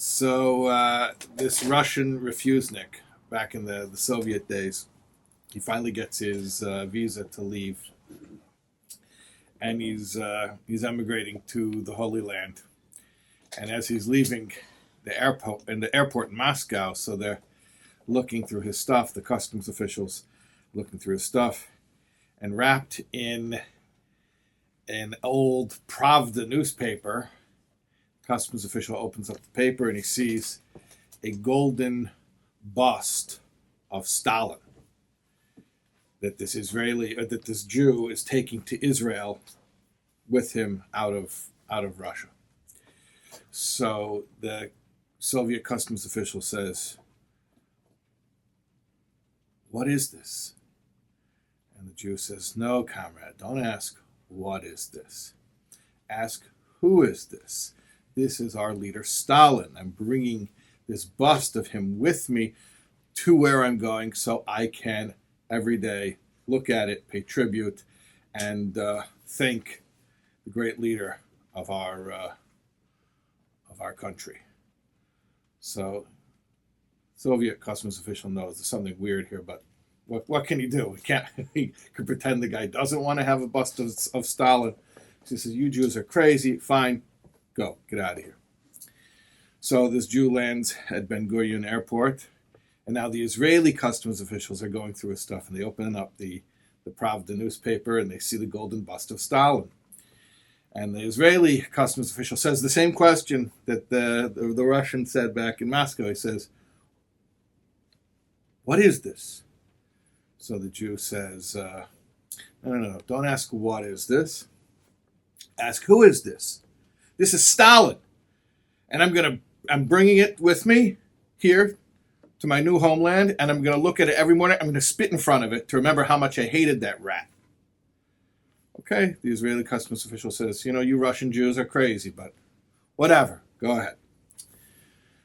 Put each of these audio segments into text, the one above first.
So this Russian refusenik back in the Soviet days, he finally gets his visa to leave, and he's emigrating to the Holy Land. And as he's leaving the airport in Moscow, so they're looking through his stuff, the customs officials looking through his stuff, and wrapped in an old Pravda newspaper, customs official opens up the paper and he sees a golden bust of Stalin that this Jew is taking to Israel with him out of Russia. So the Soviet customs official says, "What is this?" And the Jew says, "No, comrade, don't ask what is this. Ask who is this. This is our leader Stalin. I'm bringing this bust of him with me to where I'm going so I can every day look at it, pay tribute, and thank the great leader of our country." So Soviet customs official knows there's something weird here, but what can he do? He can pretend the guy doesn't want to have a bust of Stalin. So he says, "You Jews are crazy. Fine, go, get out of here." So this Jew lands at Ben Gurion Airport, and now the Israeli customs officials are going through his stuff, and they open up the Pravda newspaper, and they see the golden bust of Stalin. And the Israeli customs official says the same question that the Russian said back in Moscow. He says, "What is this?" So the Jew says, no, don't ask what is this. Ask who is this. This is Stalin. And I'm bringing it with me here to my new homeland, and I'm going to look at it every morning. I'm going to spit in front of it to remember how much I hated that rat. Okay, the Israeli customs official says, "You Russian Jews are crazy, but whatever, go ahead."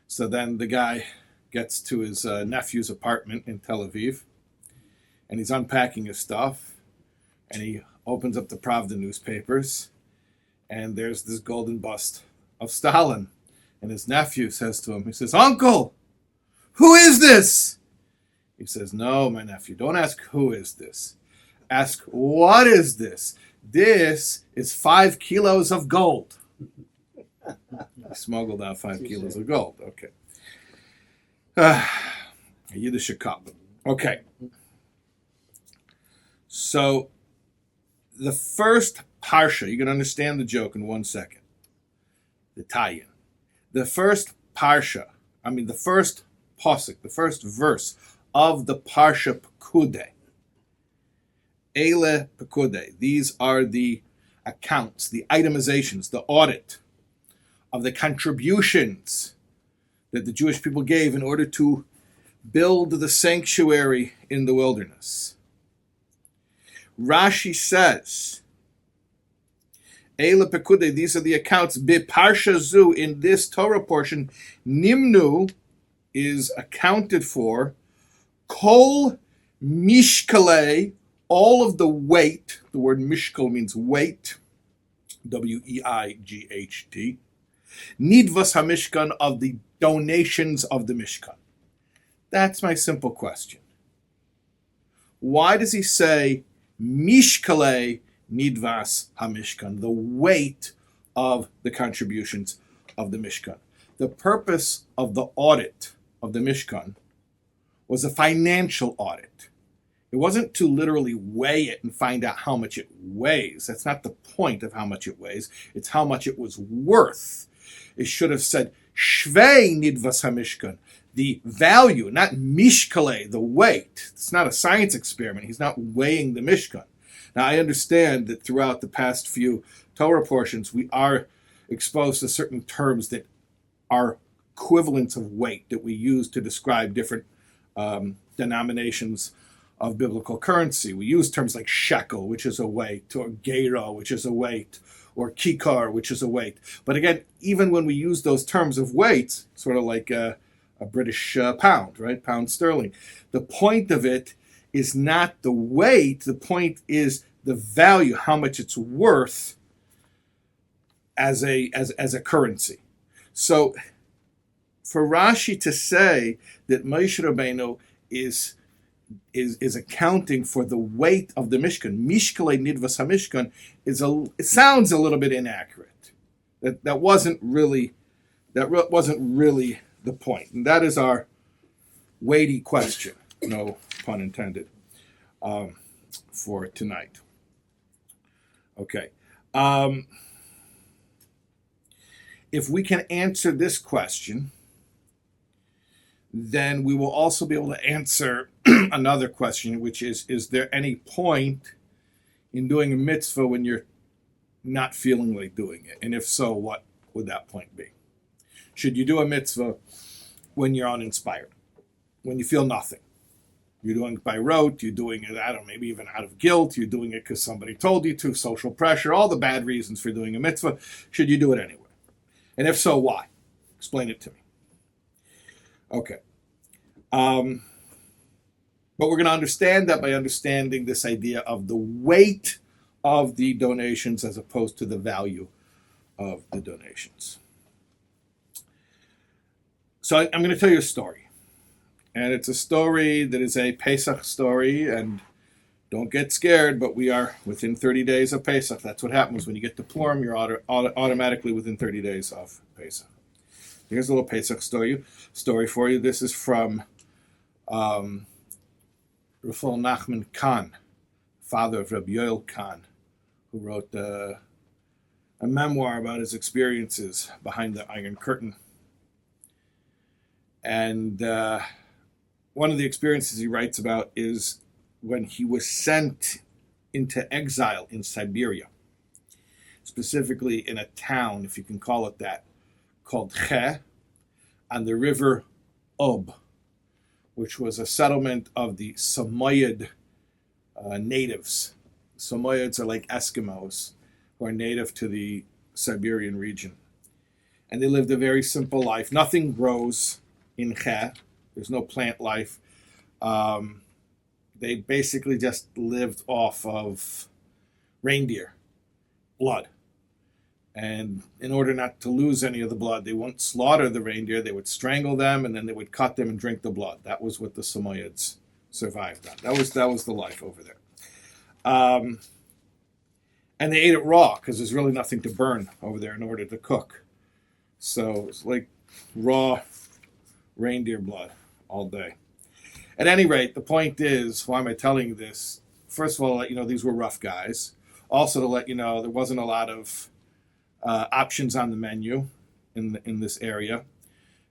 So then the guy gets to his nephew's apartment in Tel Aviv, and he's unpacking his stuff, and he opens up the Pravda newspapers, and there's this golden bust of Stalin. And his nephew says to him, he says, "Uncle, who is this?" He says, "No, my nephew, don't ask who is this. Ask what is this. This is 5 kilos of gold." He smuggled out 5 kilos of gold. Okay. Yiddish cup. Okay. So the first Parsha, you can understand the joke in 1 second. The tie-in. The first Parsha, the first Pasuk, the first verse of the Parsha Pekudei. Eile Pekudei. These are the accounts, the itemizations, the audit of the contributions that the Jewish people gave in order to build the sanctuary in the wilderness. Rashi says, Eile Pekudei, these are the accounts, Parsha Zu, in this Torah portion, Nimnu is accounted for, Kol Mishkalei, all of the weight, the word Mishkal means weight, W-E-I-G-H-T, Nidvas HaMishkan, of the donations of the Mishkan. That's my simple question. Why does he say Mishkalei Nidvas HaMishkan, the weight of the contributions of the Mishkan? The purpose of the audit of the Mishkan was a financial audit. It wasn't to literally weigh it and find out how much it weighs. That's not the point of how much it weighs. It's how much it was worth. It should have said Shvei Nidvas HaMishkan, the value, not Mishkale, the weight. It's not a science experiment. He's not weighing the Mishkan. Now, I understand that throughout the past few Torah portions, we are exposed to certain terms that are equivalents of weight that we use to describe different denominations of biblical currency. We use terms like shekel, which is a weight, or gera, which is a weight, or kikar, which is a weight. But again, even when we use those terms of weights, sort of like a British pound, right? Pound sterling. The point of it is not the weight. The point is the value, how much it's worth as a currency. So for Rashi to say that Moshe Rabbeinu is accounting for the weight of the Mishkan, Mishkalei Nidvas HaMishkan, it sounds a little bit inaccurate. That wasn't really the point, and that is our weighty question, no pun intended, for tonight. Okay. If we can answer this question, then we will also be able to answer another question, which is there any point in doing a mitzvah when you're not feeling like doing it? And if so, what would that point be? Should you do a mitzvah when you're uninspired, when you feel nothing? You're doing it by rote, you're doing it, I don't know, maybe even out of guilt, you're doing it because somebody told you to, social pressure, all the bad reasons for doing a mitzvah. Should you do it anyway? And if so, why? Explain it to me. Okay. But we're going to understand that by understanding this idea of the weight of the donations as opposed to the value of the donations. So I'm going to tell you a story. And it's a story that is a Pesach story, and don't get scared, but we are within 30 days of Pesach. That's what happens when you get to Purim, you're automatically within 30 days of Pesach. Here's a little Pesach story for you. This is from Rav Nachman Kahn, father of Rabbi Yoel Kahn, who wrote a memoir about his experiences behind the Iron Curtain. And one of the experiences he writes about is when he was sent into exile in Siberia, specifically in a town, if you can call it that, called Che, on the river Ob, which was a settlement of the Samoyed natives. Samoyeds are like Eskimos, who are native to the Siberian region. And they lived a very simple life. Nothing grows in Che. There's no plant life. They basically just lived off of reindeer blood. And in order not to lose any of the blood, they wouldn't slaughter the reindeer. They would strangle them, and then they would cut them and drink the blood. That was what the Samoyeds survived on. That was the life over there. And they ate it raw because there's really nothing to burn over there in order to cook. So it's like raw reindeer blood all day. At any rate, the point is, why am I telling you this? First of all, to let you know these were rough guys. Also to let you know there wasn't a lot of options on the menu in this area.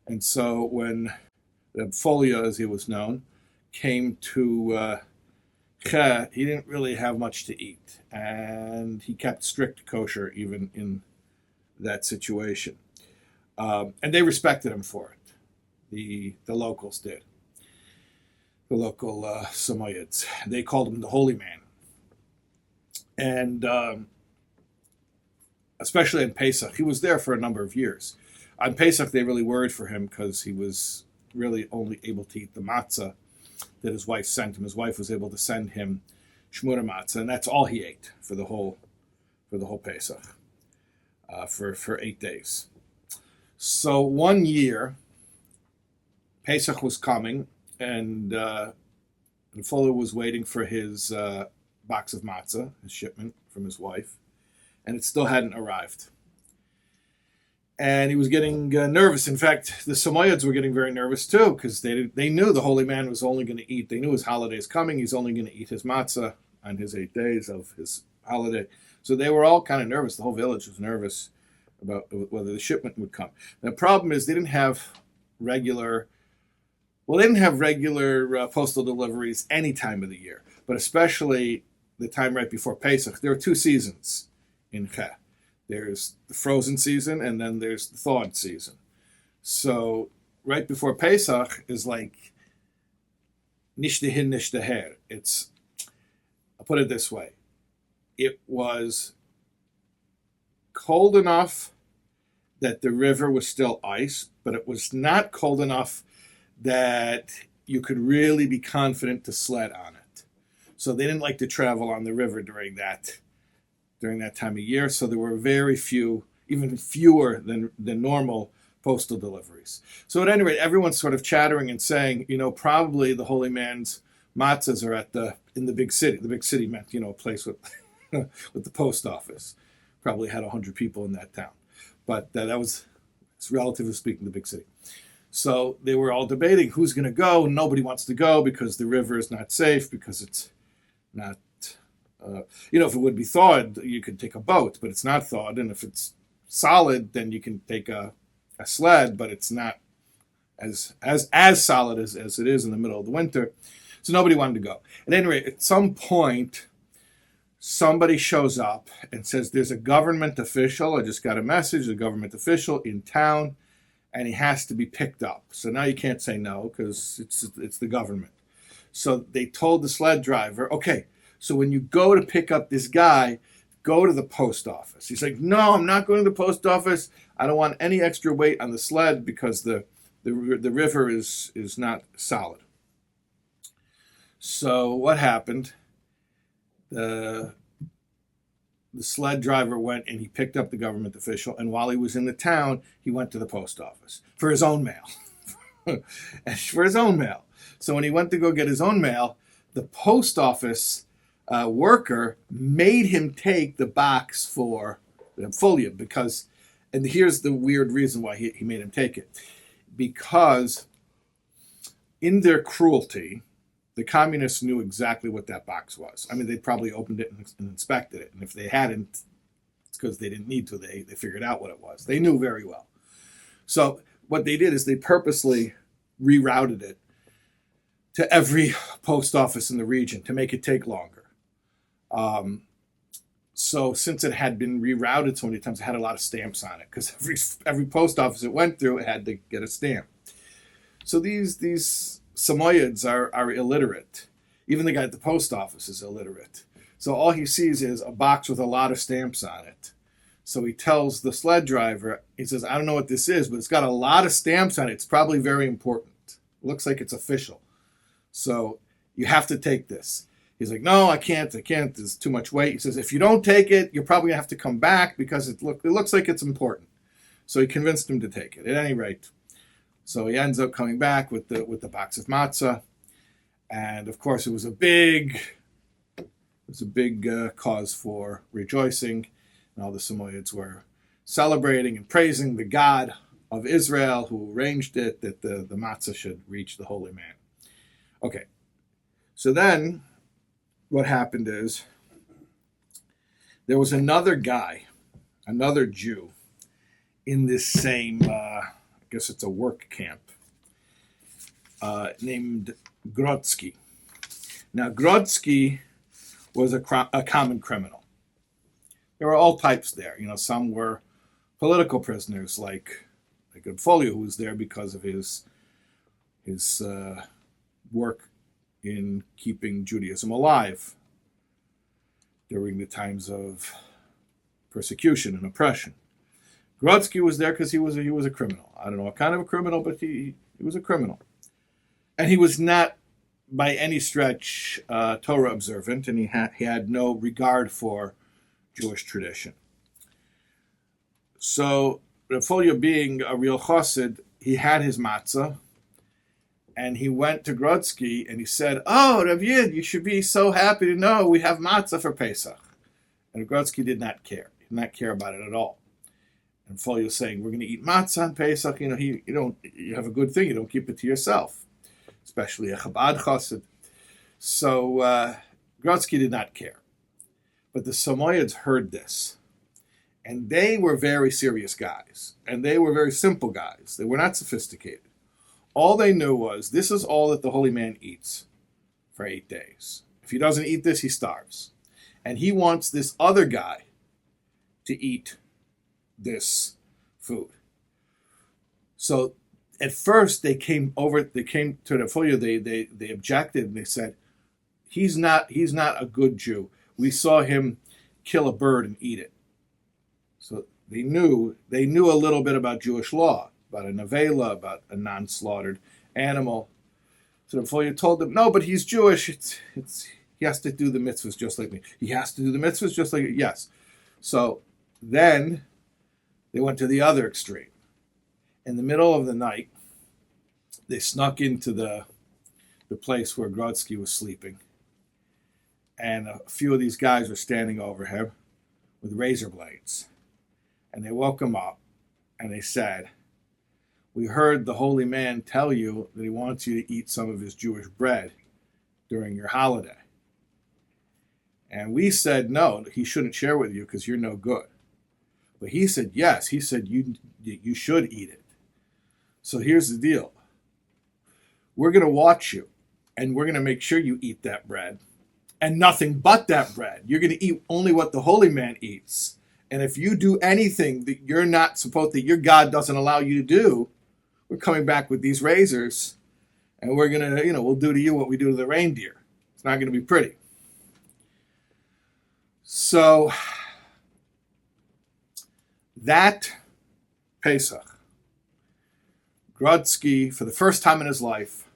And so when the Folia, as he was known, came to Che, he didn't really have much to eat. And he kept strict kosher even in that situation. And they respected him for it. The locals did. The local Samoyeds. They called him the Holy Man. And especially in Pesach, he was there for a number of years. On Pesach, they really worried for him because he was really only able to eat the matzah that his wife sent him. His wife was able to send him shmura matzah, and that's all he ate for the whole Pesach, for 8 days. So one year, Pesach was coming, and Fuller was waiting for his box of matzah, his shipment from his wife, and it still hadn't arrived. And he was getting nervous. In fact, the Samoyeds were getting very nervous too, because they knew the Holy Man was only going to eat. They knew his holiday's coming. He's only going to eat his matzah on his 8 days of his holiday. So they were all kind of nervous. The whole village was nervous about whether the shipment would come. The problem is they didn't have regular postal deliveries any time of the year, but especially the time right before Pesach. There are 2 seasons in Che. There's the frozen season, and then there's the thawed season. So right before Pesach is like nishtahin nishtaher. I'll put it this way. It was cold enough that the river was still ice, but it was not cold enough that you could really be confident to sled on it. So they didn't like to travel on the river during that time of year. So there were very few, even fewer than normal postal deliveries. So at any rate, everyone's sort of chattering and saying, probably the holy man's matzahs are in the big city. The big city meant, a place with with the post office. Probably had 100 people in that town. But that was, relatively speaking, the big city. So they were all debating who's going to go. Nobody wants to go because the river is not safe, because it's not, if it would be thawed, you could take a boat, but it's not thawed. And if it's solid, then you can take a sled, but it's not as solid as it is in the middle of the winter. So nobody wanted to go. At any rate, at some point, somebody shows up and says, there's a government official. I just got a message, a government official in town, and he has to be picked up. So now you can't say no because it's the government. So they told the sled driver, okay, so when you go to pick up this guy, go to the post office. He's like, no, I'm not going to the post office. I don't want any extra weight on the sled because the river is not solid. So what happened? The sled driver went and he picked up the government official, and while he was in the town, he went to the post office for his own mail. So when he went to go get his own mail, the post office worker made him take the box for the folio because, and here's the weird reason why he made him take it, because in their cruelty, the communists knew exactly what that box was. I mean, they probably opened it and inspected it. And if they hadn't, it's because they didn't need to. They figured out what it was. They knew very well. So what they did is they purposely rerouted it to every post office in the region to make it take longer. So since it had been rerouted so many times, it had a lot of stamps on it because every post office it went through, it had to get a stamp. So these Samoyeds are illiterate. Even the guy at the post office is illiterate. So all he sees is a box with a lot of stamps on it. So he tells the sled driver, he says, I don't know what this is, but it's got a lot of stamps on it. It's probably very important. It looks like it's official. So you have to take this. He's like, no, I can't. There's too much weight. He says, if you don't take it, you're probably going to have to come back because it looks like it's important. So he convinced him to take it. At any rate, so he ends up coming back with the box of matzah, and of course it was a big cause for rejoicing, and all the Samoyeds were celebrating and praising the God of Israel who arranged it that the matzah should reach the holy man. Okay, so then what happened is there was another guy, another Jew, in this same. I guess it's a work camp, named Grodsky. Now, Grodsky was a common criminal. There were all types there. Some were political prisoners, like Folio, who was there because of his work in keeping Judaism alive during the times of persecution and oppression. Grodsky was there because he was a criminal. I don't know what kind of a criminal, but he was a criminal. And he was not by any stretch Torah observant, and he had no regard for Jewish tradition. So, Folio being a real chassid, he had his matzah, and he went to Grodsky and he said, oh, Rav Yid, you should be so happy to know we have matzah for Pesach. And Grodsky did not care. He did not care about it at all. And Folio saying, we're going to eat matzah on Pesach. You have a good thing. You don't keep it to yourself, especially a Chabad chassid. So Grodsky did not care. But the Samoyeds heard this. And they were very serious guys. And they were very simple guys. They were not sophisticated. All they knew was, this is all that the holy man eats for 8 days. If he doesn't eat this, he starves. And he wants this other guy to eat this food. So at first they came to the Folio, they objected and they said, he's not a good Jew. We saw him kill a bird and eat it. So they knew a little bit about Jewish law, about a nevela, about a non-slaughtered animal. So the Folio told them, no, but he's Jewish. He has to do the mitzvahs just like me. He has to do the mitzvahs just like, yes. So then they went to the other extreme. in the middle of the night, they snuck into the place where Grodsky was sleeping. And a few of these guys were standing over him with razor blades. And they woke him up and they said, "We heard the holy man tell you that he wants you to eat some of his Jewish bread during your holiday." And we said, "No, he shouldn't share with you because you're no good." But he said, "Yes." He said, you should eat it. So here's the deal. We're going to watch you, and we're going to make sure you eat that bread, and nothing but that bread. You're going to eat only what the holy man eats. And if you do anything that you're not supposed, that your God doesn't allow you to do, we're coming back with these razors, and we're going to, we'll do to you what we do to the reindeer. It's not going to be pretty. So that Pesach, Grodsky, for the first time in his life,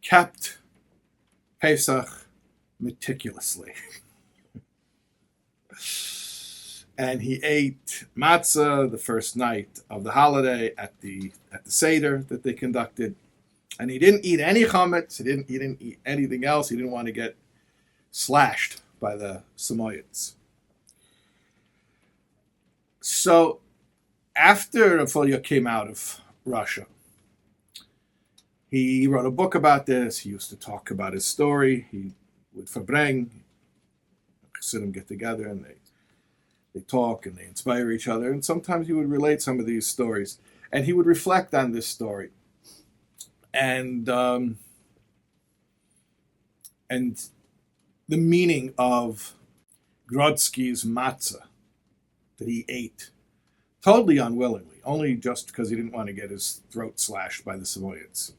kept Pesach meticulously. And he ate matzah the first night of the holiday at the Seder that they conducted. And he didn't eat any chametz. He didn't eat anything else. He didn't want to get slashed by the Samoyeds. So after Rafolio came out of Russia, he wrote a book about this. He used to talk about his story. He would verbring, Chassidim get together and they talk and they inspire each other. And sometimes he would relate some of these stories. And he would reflect on this story. And the meaning of Grodsky's matzah that he ate totally unwillingly, only just because he didn't want to get his throat slashed by the Samoyeds.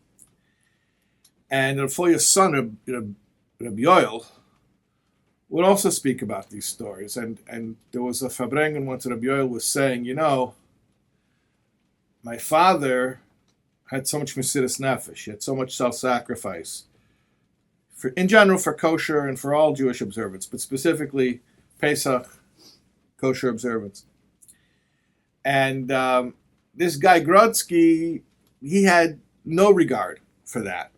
And Rafolio's son, Rabbi Yoel, would also speak about these stories. And there was a Fabrengen once Rabbi Yoel was saying, my father had so much Mesiras Nefesh, he had so much self-sacrifice, in general for kosher and for all Jewish observance, but specifically Pesach, kosher observance. And this guy Grodsky, he had no regard for that.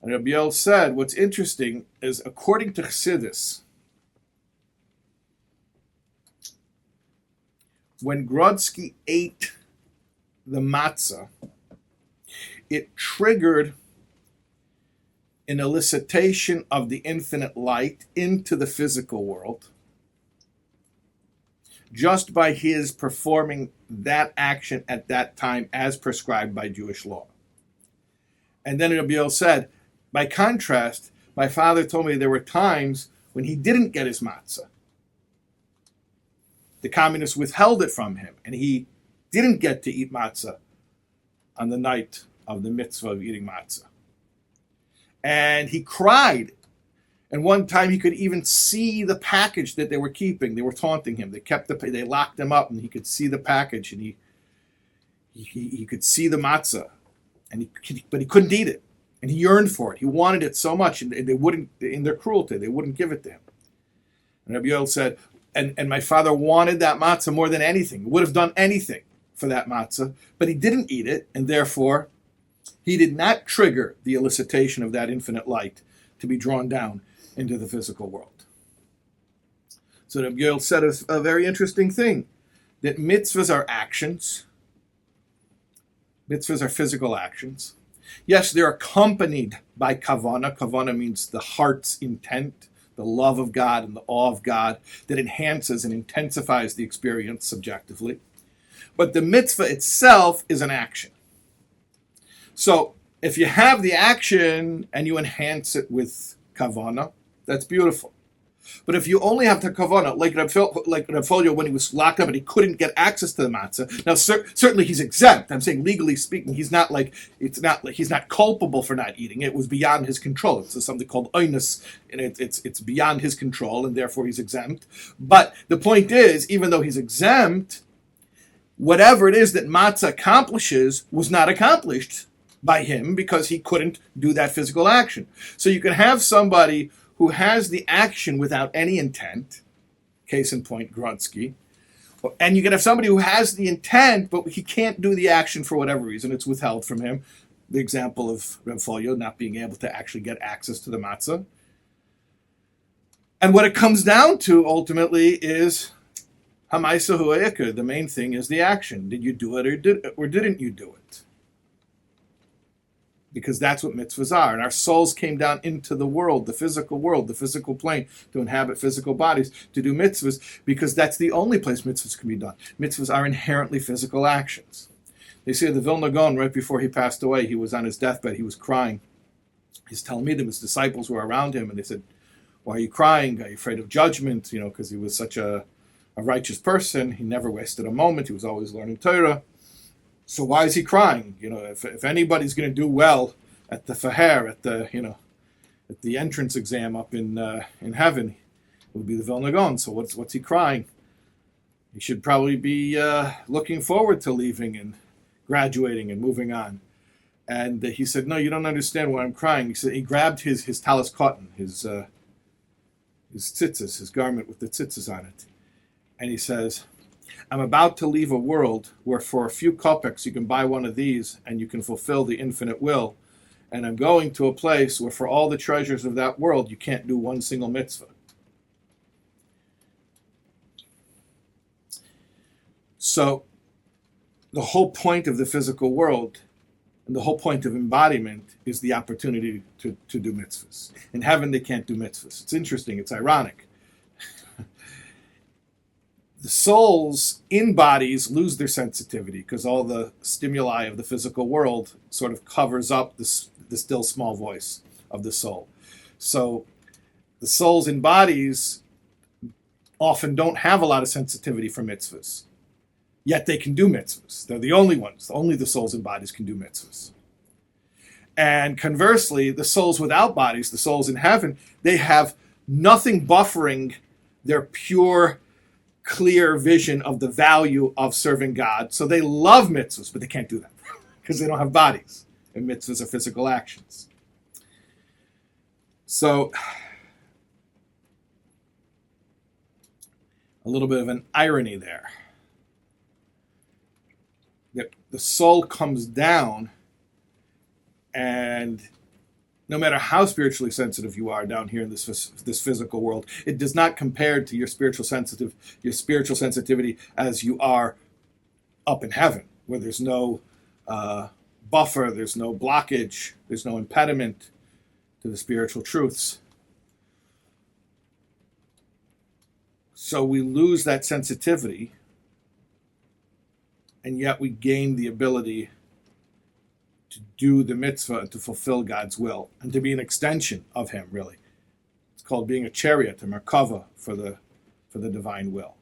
And Rabbi Yoel said, what's interesting is, according to Chassidus, when Grodsky ate the matzah, it triggered an elicitation of the infinite light into the physical world just by his performing that action at that time as prescribed by Jewish law. And then Rabbi Yoel said, by contrast, my father told me there were times when he didn't get his matzah. The communists withheld it from him, and he didn't get to eat matzah on the night of the mitzvah of eating matzah. And he cried. And one time he could even see the package that they were keeping. They were taunting him. They locked him up, and he could see the package, and he could see the matzah, but he couldn't eat it. And he yearned for it. He wanted it so much, and they wouldn't, in their cruelty, they wouldn't give it to him. And Rabbi Yoel said, and my father wanted that matzah more than anything. He would have done anything for that matzah, but he didn't eat it, and therefore he did not trigger the elicitation of that infinite light to be drawn down into the physical world. So Rabbi Yoel said a very interesting thing, that mitzvahs are actions. Mitzvahs are physical actions. Yes, they're accompanied by kavanah. Kavanah means the heart's intent, the love of God and the awe of God that enhances and intensifies the experience subjectively. But the mitzvah itself is an action. So if you have the action and you enhance it with kavanah, that's beautiful. But if you only have the kavanah, like Rafolio when he was locked up and he couldn't get access to the matzah, now certainly he's exempt. I'm saying legally speaking, he's not culpable for not eating. It was beyond his control. It's something called oinus, and it's beyond his control, and therefore he's exempt. But the point is, even though he's exempt, whatever it is that matzah accomplishes was not accomplished by him because he couldn't do that physical action. So you can have somebody who has the action without any intent, case in point, Grodsky, And you can have somebody who has the intent, but he can't do the action for whatever reason. It's withheld from him. The example of Reb Folio not being able to actually get access to the matzah. And what it comes down to ultimately is Hamaisa Huayaka. The main thing is the action. Did you do it or didn't you do it? Because that's what mitzvahs are. And our souls came down into the world, the physical plane, to inhabit physical bodies, to do mitzvahs, because that's the only place mitzvahs can be done. Mitzvahs are inherently physical actions. They say the Vilna Gaon, right before he passed away, he was on his deathbed, he was crying. His Talmidim, his disciples were around him, and they said, "Why are you crying? Are you afraid of judgment?" Because he was such a righteous person. He never wasted a moment. He was always learning Torah. So why is he crying? If anybody's going to do well at the Faher, at the entrance exam up in heaven, it would be the Vilna Gaon. So what's he crying? He should probably be looking forward to leaving and graduating and moving on. And he said, "No, you don't understand why I'm crying." He said he grabbed his talis cotton, his tzitzis, his garment with the tzitzis on it, and he says, "I'm about to leave a world where for a few kopecks you can buy one of these and you can fulfill the infinite will. And I'm going to a place where for all the treasures of that world you can't do one single mitzvah." So the whole point of the physical world and the whole point of embodiment is the opportunity to do mitzvahs. In heaven they can't do mitzvahs. It's interesting, it's ironic. The souls in bodies lose their sensitivity because all the stimuli of the physical world sort of covers up the still small voice of the soul. So the souls in bodies often don't have a lot of sensitivity for mitzvahs, yet they can do mitzvahs. They're the only ones. Only the souls in bodies can do mitzvahs. And conversely, the souls without bodies, the souls in heaven, they have nothing buffering their pure, clear vision of the value of serving God. So they love mitzvahs, but they can't do them because they don't have bodies. And mitzvahs are physical actions. So a little bit of an irony there. That the soul comes down, and no matter how spiritually sensitive you are down here in this physical world, it does not compare to your spiritual sensitivity as you are up in heaven, where there's no buffer, there's no blockage, there's no impediment to the spiritual truths. So we lose that sensitivity, and yet we gain the ability to do the mitzvah and to fulfill God's will and to be an extension of Him, really. It's called being a chariot, a merkava for the divine will.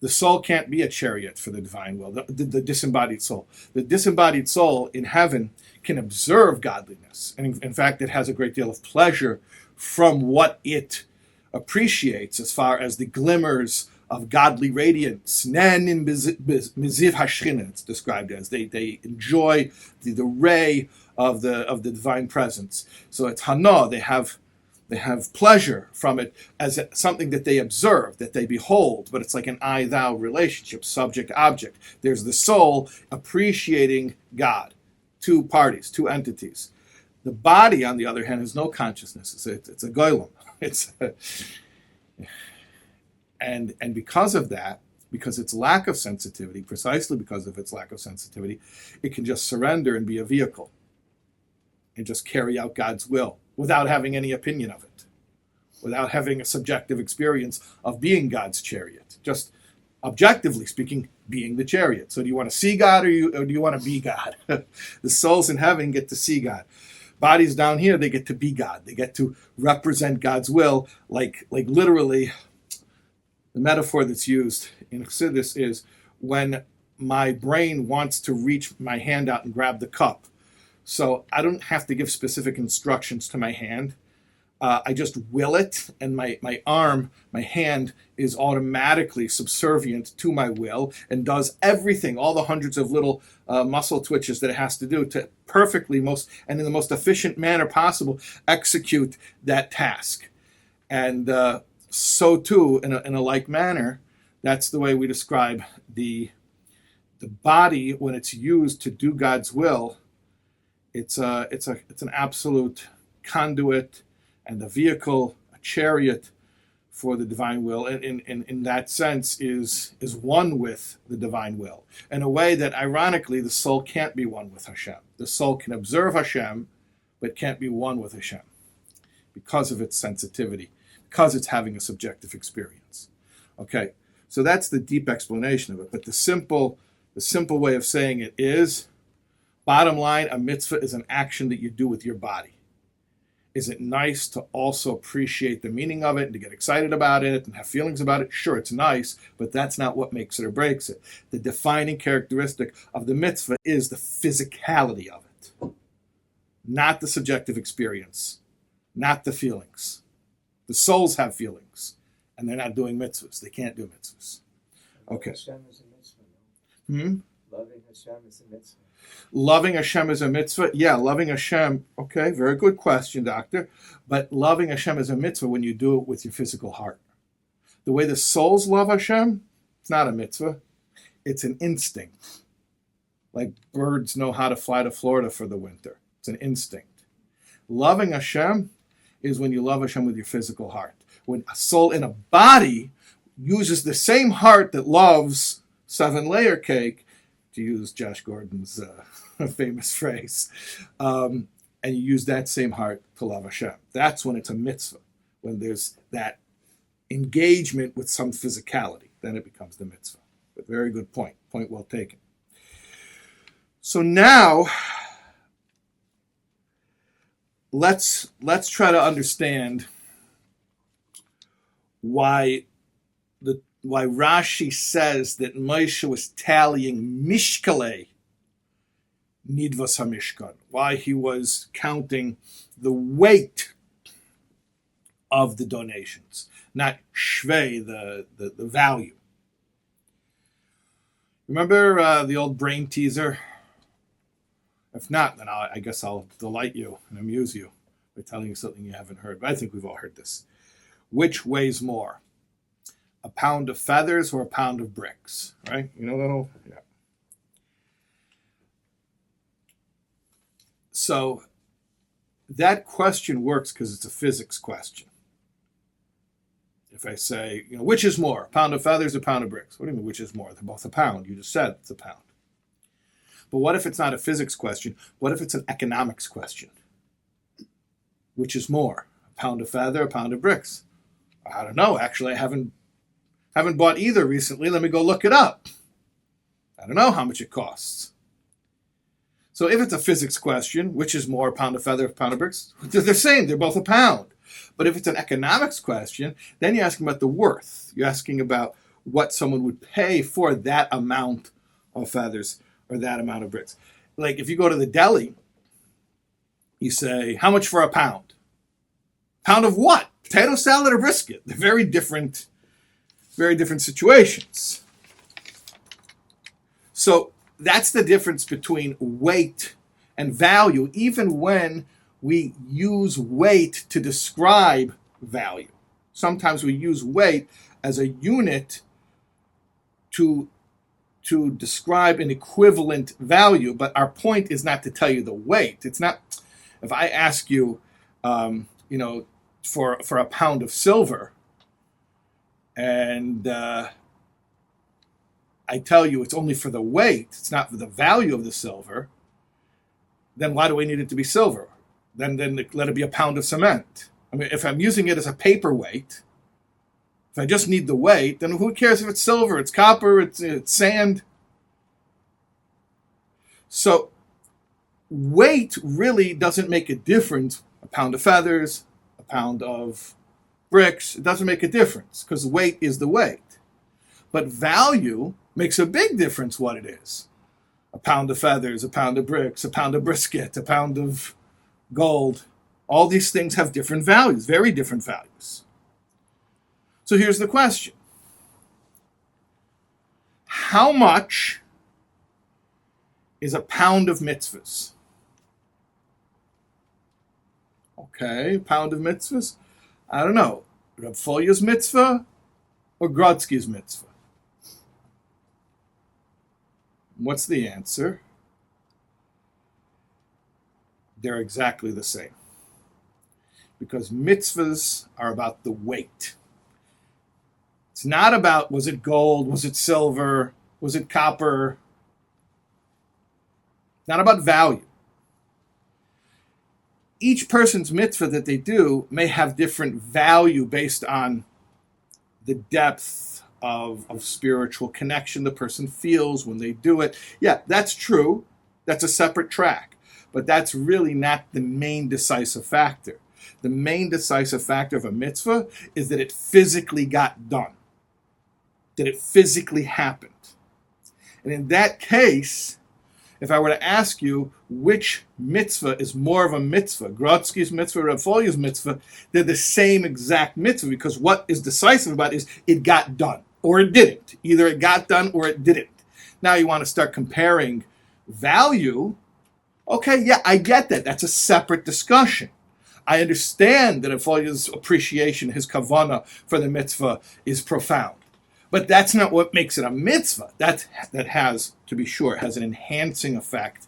The soul can't be a chariot for the divine will, the disembodied soul. The disembodied soul in heaven can observe godliness. And in fact, it has a great deal of pleasure from what it appreciates as far as the glimmers of godly radiance. It's described as. They enjoy the ray of the divine presence. So it's hana, they have pleasure from it as something that they observe, that they behold, but it's like an I-thou relationship, subject-object. There's the soul appreciating God. Two parties, two entities. The body, on the other hand, has no consciousness. It's a goylem. And because of that, because its lack of sensitivity, precisely because of its lack of sensitivity, it can just surrender and be a vehicle and just carry out God's will without having any opinion of it, without having a subjective experience of being God's chariot, just objectively speaking, being the chariot. So do you want to see God or do you want to be God? The souls in heaven get to see God. Bodies down here, they get to be God. They get to represent God's will, like literally. The metaphor that's used in Chassidus is when my brain wants to reach my hand out and grab the cup. So I don't have to give specific instructions to my hand. I just will it, and my hand is automatically subservient to my will and does everything, all the hundreds of little muscle twitches that it has to do to perfectly, and in the most efficient manner possible, execute that task. And so too, in a like manner, That's the way we describe the body when it's used to do God's will. It's an absolute conduit and a vehicle, a chariot for the divine will, and in that sense is one with the divine will in a way that ironically the soul can't be one with Hashem. The soul can observe Hashem, but can't be one with Hashem because of its sensitivity, because it's having a subjective experience. Okay, so that's the deep explanation of it. But the simple way of saying it is, bottom line, a mitzvah is an action that you do with your body. Is it nice to also appreciate the meaning of it and to get excited about it and have feelings about it? Sure, it's nice, but that's not what makes it or breaks it. The defining characteristic of the mitzvah is the physicality of it, not the subjective experience, not the feelings. The souls have feelings, and they're not doing mitzvahs. They can't do mitzvahs. Okay. Hashem is a mitzvah, no? Loving Hashem is a mitzvah. Loving Hashem is a mitzvah? Yeah, loving Hashem, okay, very good question, doctor. But loving Hashem is a mitzvah when you do it with your physical heart. The way the souls love Hashem, it's not a mitzvah. It's an instinct. Like birds know how to fly to Florida for the winter. It's an instinct. Loving Hashem is when you love Hashem with your physical heart. When a soul in a body uses the same heart that loves 7-layer cake, to use Josh Gordon's famous phrase, and you use that same heart to love Hashem. That's when it's a mitzvah, when there's that engagement with some physicality. Then it becomes the mitzvah. But very good point. Point well taken. So now, let's try to understand why Rashi says that Moshe was tallying mishkalei nidvas hamishkan, why he was counting the weight of the donations, not shvei, the value. Remember the old brain teaser? If not, then I guess I'll delight you and amuse you by telling you something you haven't heard. But I think we've all heard this. Which weighs more? A pound of feathers or a pound of bricks, right? You know that old, yeah. So that question works because it's a physics question. If I say, which is more, a pound of feathers or a pound of bricks? What do you mean, which is more? They're both a pound. You just said it's a pound. But what if it's not a physics question? What if it's an economics question? Which is more, a pound of feather or a pound of bricks? I don't know. Actually, I haven't bought either recently. Let me go look it up. I don't know how much it costs. So if it's a physics question, which is more, a pound of feather, a pound of bricks? They're the same. They're both a pound. But if it's an economics question, then you're asking about the worth. You're asking about what someone would pay for that amount of feathers or that amount of bricks. Like if you go to the deli, you say, how much for a pound? Pound of what? Potato salad or brisket? They're very different situations. So that's the difference between weight and value, even when we use weight to describe value. Sometimes we use weight as a unit to describe an equivalent value, but our point is not to tell you the weight. It's not, if I ask you, for a pound of silver, and I tell you it's only for the weight, it's not for the value of the silver, then why do we need it to be silver? Then let it be a pound of cement. I mean, if I'm using it as a paperweight, if I just need the weight, then who cares if it's silver, it's copper, it's sand? So weight really doesn't make a difference. A pound of feathers, a pound of bricks, it doesn't make a difference because weight is the weight. But value makes a big difference what it is. A pound of feathers, a pound of bricks, a pound of brisket, a pound of gold. All these things have different values, very different values. So here's the question. How much is a pound of mitzvahs? Okay, a pound of mitzvahs? I don't know. Reb Folya's mitzvah or Grodsky's mitzvah? What's the answer? They're exactly the same. Because mitzvahs are about the weight. It's not about, was it gold, was it silver, was it copper? It's not about value. Each person's mitzvah that they do may have different value based on the depth of spiritual connection the person feels when they do it. Yeah, that's true. That's a separate track. But that's really not the main decisive factor. The main decisive factor of a mitzvah is that it physically got done, that it physically happened. And in that case, if I were to ask you which mitzvah is more of a mitzvah, Grodsky's mitzvah, Reb Folier's mitzvah, they're the same exact mitzvah, because what is decisive about it is it got done or it didn't. Either it got done or it didn't. Now you want to start comparing value. Okay, yeah, I get that. That's a separate discussion. I understand that Reb Folier's appreciation, his kavanah for the mitzvah is profound. But that's not what makes it a mitzvah. That has, to be sure, has an enhancing effect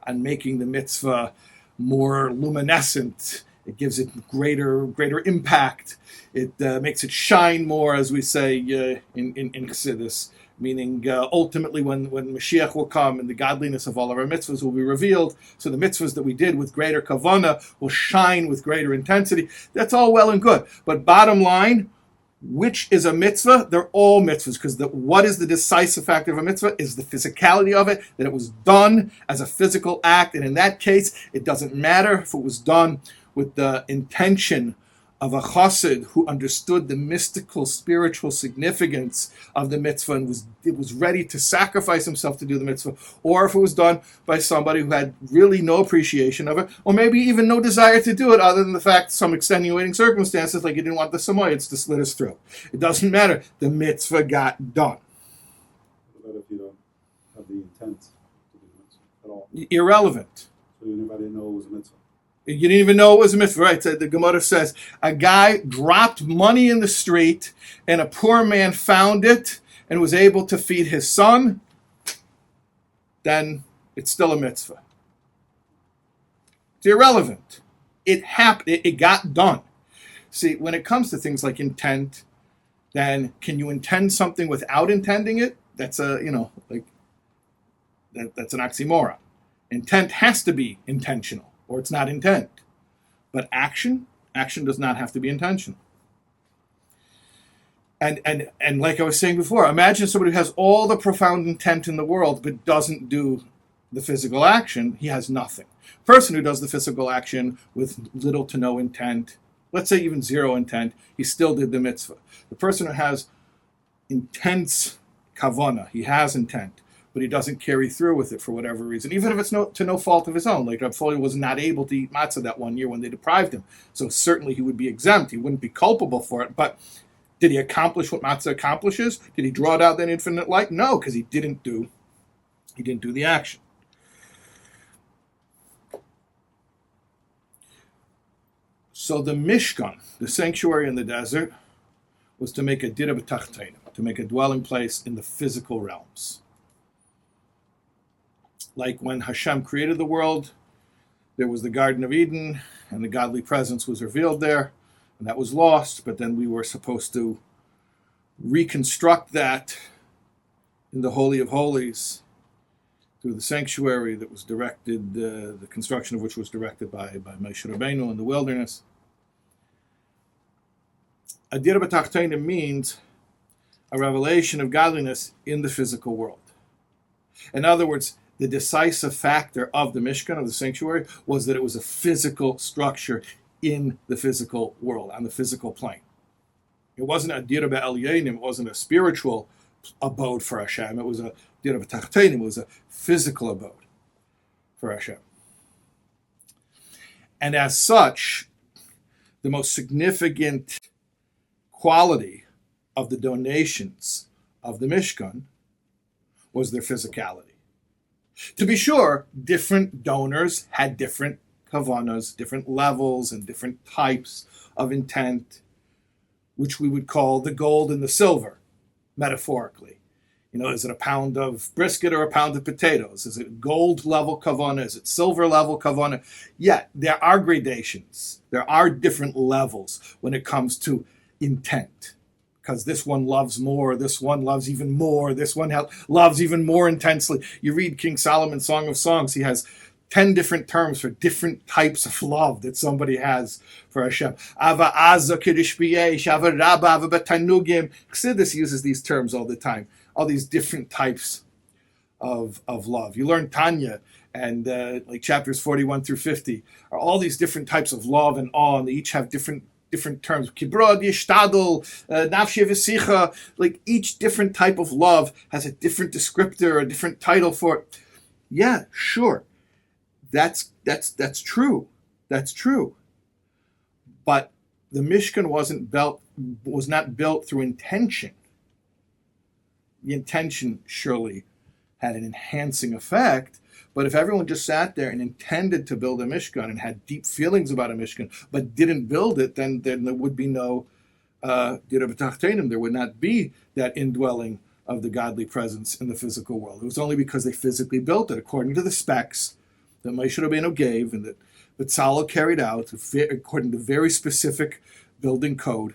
on making the mitzvah more luminescent. It gives it greater impact. It makes it shine more, as we say in Chassidus, meaning ultimately when Mashiach will come and the godliness of all of our mitzvahs will be revealed, so the mitzvahs that we did with greater kavanah will shine with greater intensity. That's all well and good. But bottom line, which is a mitzvah? They're all mitzvahs, because what is the decisive factor of a mitzvah is the physicality of it, that it was done as a physical act. And in that case, it doesn't matter if it was done with the intention of a chassid who understood the mystical, spiritual significance of the mitzvah and was ready to sacrifice himself to do the mitzvah, or if it was done by somebody who had really no appreciation of it, or maybe even no desire to do it other than the fact some extenuating circumstances, like he didn't want the Samoyeds to slit his throat. It doesn't matter. The mitzvah got done. What about if you don't have the intent to do the mitzvah at all? Irrelevant. So you never didn't know it was a mitzvah. You didn't even know it was a mitzvah, right? So the Gemara says a guy dropped money in the street and a poor man found it and was able to feed his son, then it's still a mitzvah. It's irrelevant. It happened. It got done. See, when it comes to things like intent, then can you intend something without intending it? That's that's an oxymoron. Intent has to be intentional, or it's not intent. But action does not have to be intentional. And like I was saying before, imagine somebody who has all the profound intent in the world but doesn't do the physical action. He has nothing. Person who does the physical action with little to no intent, let's say even zero intent, he still did the mitzvah. The person who has intense kavanah, he has intent, but he doesn't carry through with it for whatever reason, even if it's to no fault of his own. Like Rabbi Taub was not able to eat matzah that one year when they deprived him. So certainly he would be exempt. He wouldn't be culpable for it. But did he accomplish what matzah accomplishes? Did he draw it out that infinite light? No, because he didn't do the action. So the Mishkan, the sanctuary in the desert, was to make a dira b'tachtenim, to make a dwelling place in the physical realms. Like when Hashem created the world, there was the Garden of Eden, and the godly presence was revealed there, and that was lost, but then we were supposed to reconstruct that in the Holy of Holies through the sanctuary that was directed, the construction of which was directed by Moshe Rabbeinu in the wilderness. A dira b'tachtenim means a revelation of godliness in the physical world. In other words, the decisive factor of the Mishkan, of the sanctuary, was that it was a physical structure in the physical world, on the physical plane. It wasn't a dira b'elyonim, it wasn't a spiritual abode for Hashem, it was a dira b'tachtenim, it was a physical abode for Hashem. And as such, the most significant quality of the donations of the Mishkan was their physicality. To be sure, different donors had different kavanas, different levels and different types of intent, which we would call the gold and the silver, metaphorically. Is it a pound of brisket or a pound of potatoes? Is it gold level kavana? Is it silver level kavana? Yeah, there are gradations. There are different levels when it comes to intent. Because this one loves more, this one loves even more, this one loves even more intensely. You read King Solomon's Song of Songs, he has 10 different terms for different types of love that somebody has for Hashem. Ava aza kiddush b'yesh, ava rabba, ava b'tanugim. Chassidus uses these terms all the time, all these different types of love. You learn Tanya, and like chapters 41 through 50 are all these different types of love and awe, and they each have different terms. Kibrod, yishtadol, nafshi v'sicha. Like each different type of love has a different descriptor, a different title for it. Yeah, sure. That's true. That's true. But the Mishkan was not built through intention. The intention surely had an enhancing effect, but if everyone just sat there and intended to build a Mishkan and had deep feelings about a Mishkan, but didn't build it, then there would be no Dira B'Tachtenim. There would not be that indwelling of the godly presence in the physical world. It was only because they physically built it according to the specs that Moshe Rabbeinu gave and that Tzala carried out according to very specific building code,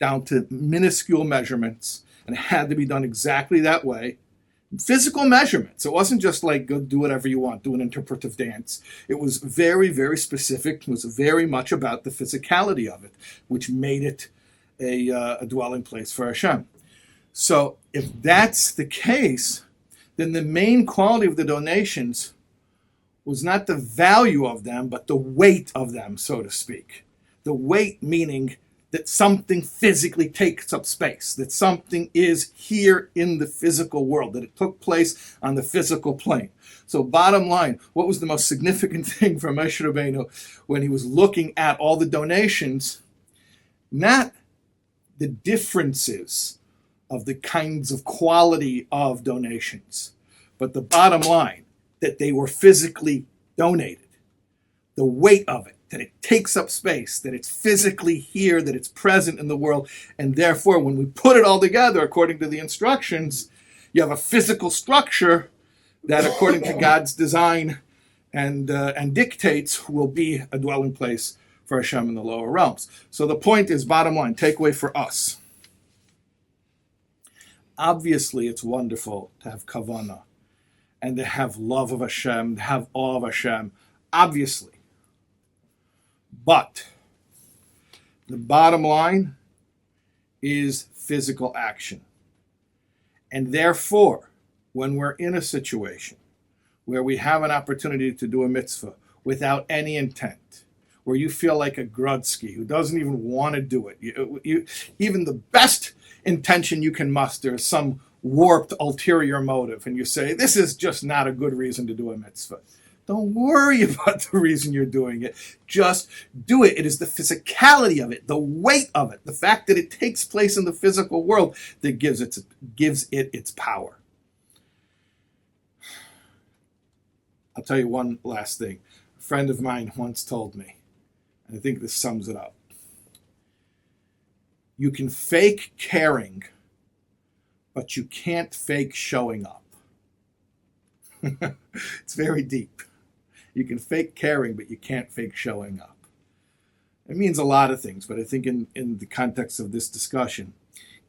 down to minuscule measurements, and it had to be done exactly that way. Physical measurements. It wasn't just like go do whatever you want, do an interpretive dance. It was very, very specific. It was very much about the physicality of it, which made it a dwelling place for Hashem. So if that's the case, then the main quality of the donations was not the value of them, but the weight of them, so to speak. The weight meaning that something physically takes up space, that something is here in the physical world, that it took place on the physical plane. So bottom line, what was the most significant thing for Moshe Rabbeinu when he was looking at all the donations? Not the differences of the kinds of quality of donations, but the bottom line, that they were physically donated. The weight of it, that it takes up space, that it's physically here, that it's present in the world, and therefore when we put it all together according to the instructions, you have a physical structure that according to God's design and dictates will be a dwelling place for Hashem in the lower realms. So the point is, bottom line, takeaway for us. Obviously it's wonderful to have kavanah and to have love of Hashem, to have awe of Hashem, obviously. But the bottom line is physical action. And therefore, when we're in a situation where we have an opportunity to do a mitzvah without any intent, where you feel like a Grodsky who doesn't even want to do it, even the best intention you can muster is some warped ulterior motive, and you say, this is just not a good reason to do a mitzvah. Don't worry about the reason you're doing it. Just do it. It is the physicality of it, the weight of it, the fact that it takes place in the physical world that gives it its power. I'll tell you one last thing. A friend of mine once told me, and I think this sums it up. You can fake caring, but you can't fake showing up. It's very deep. You can fake caring, but you can't fake showing up. It means a lot of things, but I think in the context of this discussion,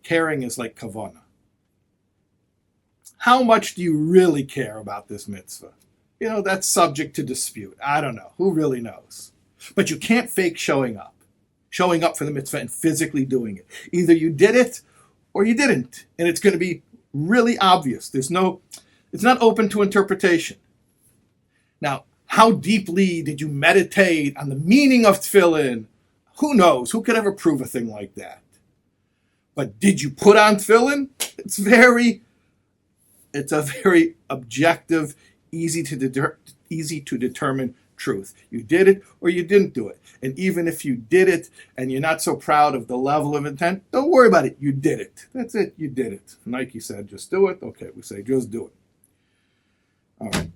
caring is like kavanah. How much do you really care about this mitzvah? That's subject to dispute. I don't know. Who really knows? But you can't fake showing up for the mitzvah and physically doing it. Either you did it or you didn't, and it's going to be really obvious. It's not open to interpretation. Now, how deeply did you meditate on the meaning of tefillin? Who knows? Who could ever prove a thing like that? But did you put on tefillin? It's a very objective, easy to determine truth. You did it or you didn't do it. And even if you did it and you're not so proud of the level of intent, don't worry about it. You did it. That's it. You did it. Nike said, just do it. Okay, we say, just do it. All right.